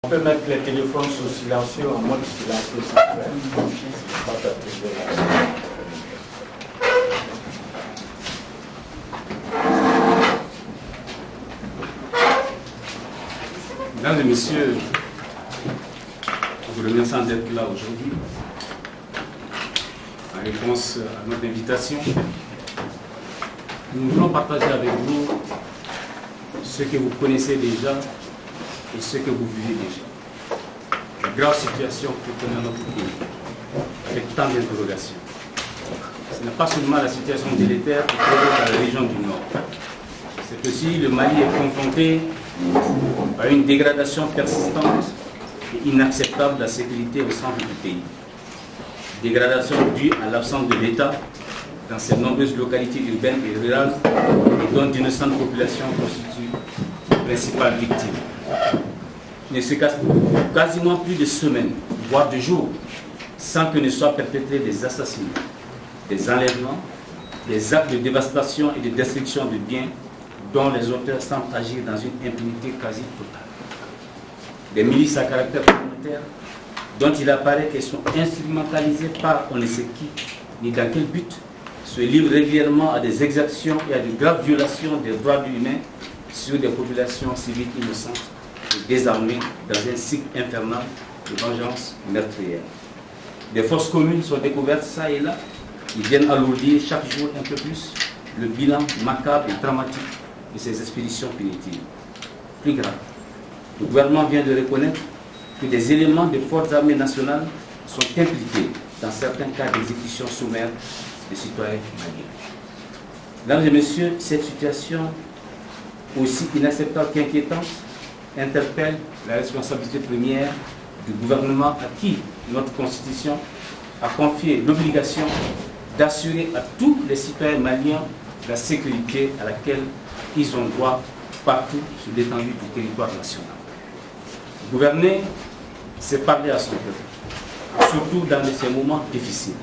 On peut mettre les téléphones sur silencieux, en mode silencieux, s'il vous plaît. Mesdames et messieurs, vous remercions d'être là aujourd'hui. En réponse à notre invitation, nous voulons partager avec vous ce que vous connaissez déjà et ce que vous vivez déjà. La grave situation que connaît notre pays, avec tant d'interrogations. Ce n'est pas seulement la situation délétère qui prévaut dans la région du Nord. C'est aussi le Mali est confronté à une dégradation persistante et inacceptable de la sécurité au centre du pays. Dégradation due à l'absence de l'État dans ces nombreuses localités urbaines et rurales et dont d'innocentes populations constituent les principales victimes. Il ne se passe quasiment plus de semaines, voire de jours, sans que ne soient perpétrés des assassinats, des enlèvements, des actes de dévastation et de destruction de biens dont les auteurs semblent agir dans une impunité quasi totale. Des milices à caractère communautaire dont il apparaît qu'elles sont instrumentalisées par on ne sait qui, ni dans quel but, se livrent régulièrement à des exactions et à de graves violations des droits humains sur des populations civiles innocentes et désarmées dans un cycle infernal de vengeance meurtrière. Des fosses communes sont découvertes ça et là, qui viennent alourdir chaque jour un peu plus le bilan macabre et dramatique de ces expéditions punitives. Plus grave, le gouvernement vient de reconnaître que des éléments des forces armées nationales sont impliqués dans certains cas d'exécution sommaire de citoyens maliens. Mesdames et messieurs, cette situation, aussi inacceptable qu'inquiétante, interpelle la responsabilité première du gouvernement à qui notre Constitution a confié l'obligation d'assurer à tous les citoyens maliens la sécurité à laquelle ils ont droit partout sur l'étendue du territoire national. Gouverner, c'est parler à son peuple, surtout dans ces moments difficiles,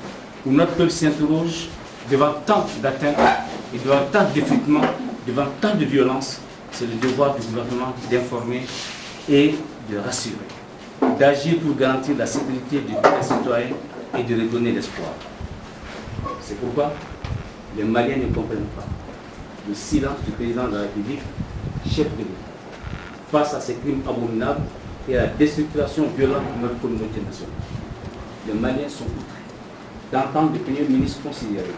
où notre peuple s'interroge devant tant d'atteintes et devant tant d'effritements, devant tant de violence. C'est le devoir du gouvernement d'informer et de rassurer, d'agir pour garantir la sécurité de tous les citoyens et de redonner l'espoir. C'est pourquoi les Maliens ne comprennent pas le silence du président de la République, chef de l'État, face à ces crimes abominables et à la déstructuration violente de notre communauté nationale. Les Maliens sont outrés d'entendre le Premier ministre considérer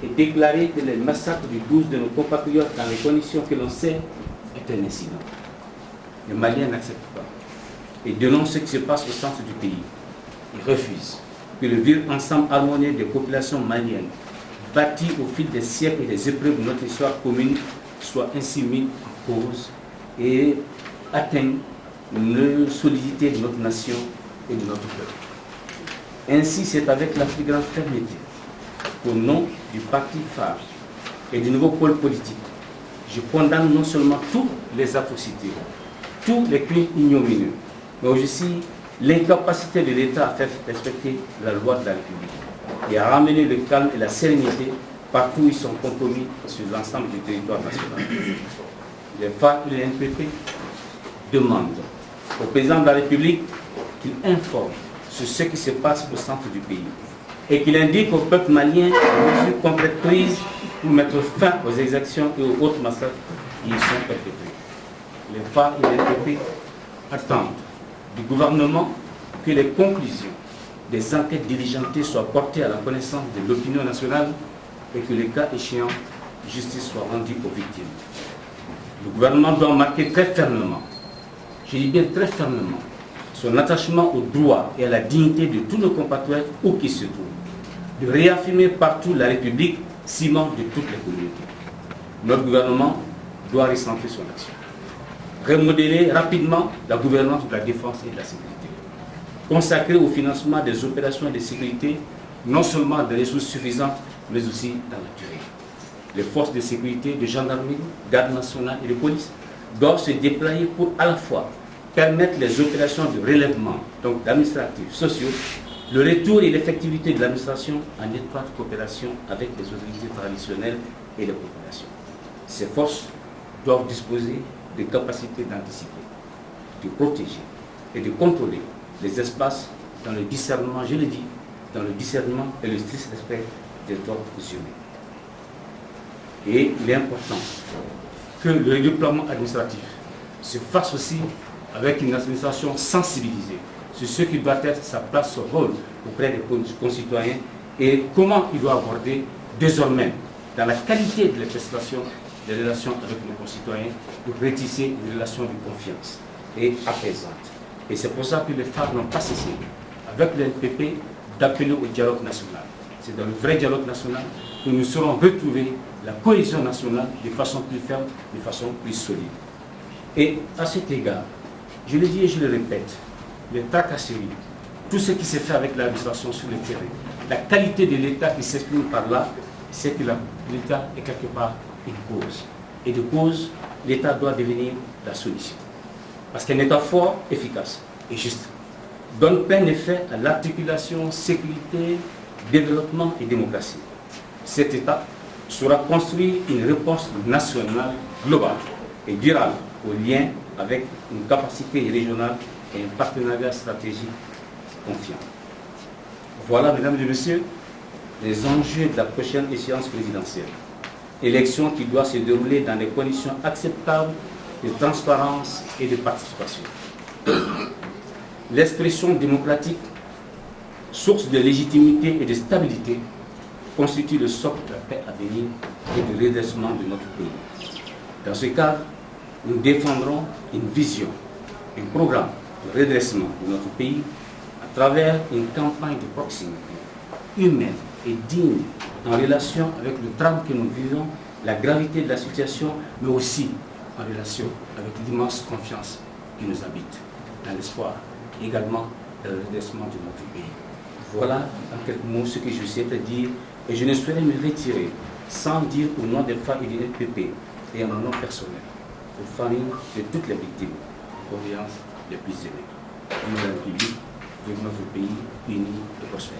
et déclarer que les massacres du 12 de nos compatriotes dans les conditions que l'on sait est un incident. Les Maliens n'acceptent pas et dénoncent ce qui se passe au centre du pays. Ils refusent que le vivre ensemble harmonieux des populations maliennes, bâti au fil des siècles et des épreuves de notre histoire commune, soit ainsi mis en cause et atteigne la solidité de notre nation et de notre peuple. Ainsi, c'est avec la plus grande fermeté qu'au nom du parti phare et du nouveau pôle politique, je condamne non seulement toutes les atrocités, tous les crimes ignominieux, mais aussi l'incapacité de l'État à faire respecter la loi de la République et à ramener le calme et la sérénité partout où ils sont compromis sur l'ensemble du territoire national. Les FARC et les NPP demandent au président de la République qu'il informe sur ce qui se passe au centre du pays et qu'il indique au peuple malien les mesures concrètes prises pour mettre fin aux exactions et aux autres massacres qui y sont perpétrés. Les FARC et les NPP attendent du gouvernement que les conclusions des enquêtes diligentées soient portées à la connaissance de l'opinion nationale et que, le cas échéant, justice soit rendue aux victimes. Le gouvernement doit marquer très fermement, je dis bien très fermement, son attachement au droit et à la dignité de tous nos compatriotes où qu'ils se trouvent, de réaffirmer partout la République, ciment de toutes les communautés. Notre gouvernement doit recentrer son action, remodeler rapidement la gouvernance de la défense et de la sécurité, consacrer au financement des opérations de sécurité non seulement des ressources suffisantes, mais aussi dans la durée. Les forces de sécurité, de gendarmerie, garde nationale et de police doivent se déployer pour à la fois permettre les opérations de relèvement, donc d'administratifs, sociaux, le retour et l'effectivité de l'administration en étroite coopération avec les autorités traditionnelles et les populations. Ces forces doivent disposer de capacités d'anticiper, de protéger, et de contrôler les espaces dans le discernement, je le dis, dans le discernement et le strict respect des droits humains. Et il est important que le déploiement administratif se fasse aussi avec une administration sensibilisée sur ce qui doit être sa place, son rôle auprès des concitoyens et comment il doit aborder désormais, dans la qualité de la prestation des relations avec nos concitoyens, pour rétisser des relations de confiance et apaisantes. Et c'est pour ça que les femmes n'ont pas cessé, avec le NPP, d'appeler au dialogue national. C'est dans le vrai dialogue national que nous saurons retrouver la cohésion nationale de façon plus ferme, de façon plus solide. Et à cet égard, je le dis et je le répète, les tracasseries, tout ce qui s'est fait avec l'administration sur le terrain, la qualité de l'État qui s'exprime par là, c'est que l'État est quelque part une cause. Et de cause, l'État doit devenir la solution. Parce qu'un État fort, efficace et juste donne plein effet à l'articulation, sécurité, développement et démocratie. Cet État saura construire une réponse nationale globale et durable au lien avec une capacité régionale et un partenariat stratégique confiant. Voilà, mesdames et messieurs, les enjeux de la prochaine échéance présidentielle. Élection qui doit se dérouler dans des conditions acceptables de transparence et de participation. L'expression démocratique, source de légitimité et de stabilité, constitue le socle de la paix à venir et du redressement de notre pays. Dans ce cadre, nous défendrons une vision, un programme de redressement de notre pays à travers une campagne de proximité humaine et digne en relation avec le drame que nous vivons, la gravité de la situation, mais aussi en relation avec l'immense confiance qui nous habite, dans l'espoir également de redressement de notre pays. Voilà en quelques mots ce que je souhaite dire, et je ne saurais me retirer sans dire au nom des femmes et du NPP et à mon nom personnel, aux familles de toutes les victimes, condoléances les plus aimées. Vive la République, vive notre pays uni et prospère.